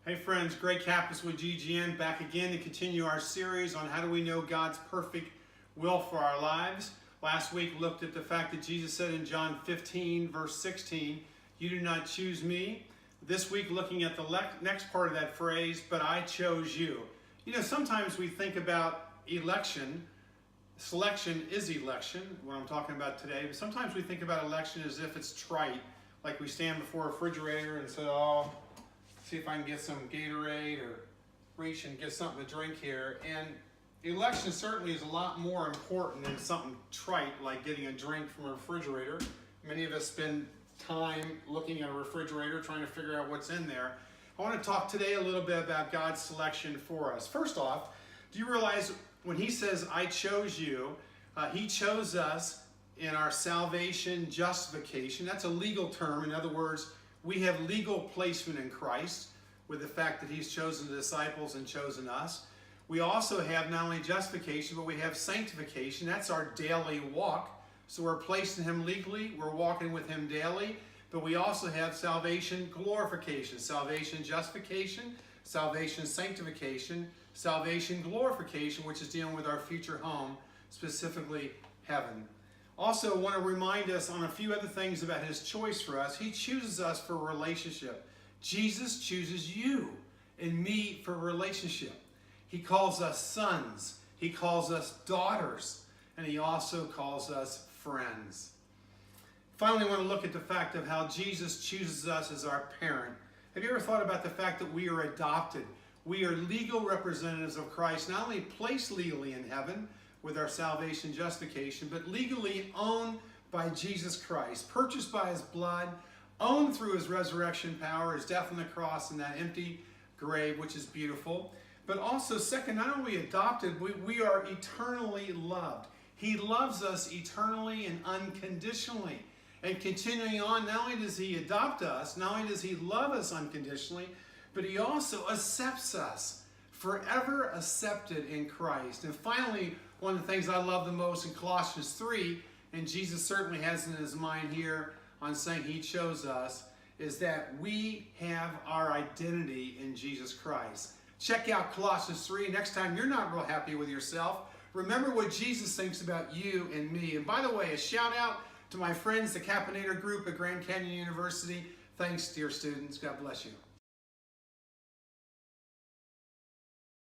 Hey friends, Greg Kappas with GGN back again to continue our series on how do we know God's perfect will for our lives. Last week looked at the fact that Jesus said in John 15 verse 16, "You do not choose me." This week looking at the next part of that phrase, "But I chose you." You know, sometimes we think about election. Selection is election, what I'm talking about today. But sometimes we think about election as if it's trite, like we stand before a refrigerator and say, "Oh, see if I can get some Gatorade or reach and get something to drink here." And election certainly is a lot more important than something trite like getting a drink from a refrigerator. Many of us spend time looking at a refrigerator trying to figure out what's in there. I want to talk today a little bit about God's selection for us. First off, do you realize when he says, "I chose you," he chose us in our salvation justification. That's a legal term. In other words, we have legal placement in Christ with the fact that he's chosen the disciples and chosen us. We also have not only justification, but we have sanctification. That's our daily walk. So we're placed in him legally. We're walking with him daily. But we also have salvation glorification, salvation justification, salvation sanctification, salvation glorification, which is dealing with our future home, specifically heaven. Also, I want to remind us on a few other things about his choice for us. He chooses us for relationship. Jesus chooses you and me for relationship. He calls us sons. He calls us daughters. And he also calls us friends. Finally, I want to look at the fact of how Jesus chooses us as our parent. Have you ever thought about the fact that we are adopted? We are legal representatives of Christ, not only placed legally in heaven with our salvation justification, but legally owned by Jesus Christ, purchased by his blood, owned through his resurrection power, his death on the cross, and that empty grave, which is beautiful. But also, second, not only adopted, we are eternally loved. He loves us eternally and unconditionally. And continuing on, not only does he adopt us, not only does he love us unconditionally, but he also accepts us, forever accepted in Christ. And finally, one of the things I love the most in Colossians 3, and Jesus certainly has in his mind here on saying he chose us, is that we have our identity in Jesus Christ. Check out Colossians 3. Next time you're not real happy with yourself, remember what Jesus thinks about you and me. And by the way, a shout out to my friends, the Capinator Group at Grand Canyon University. Thanks, dear students. God bless you.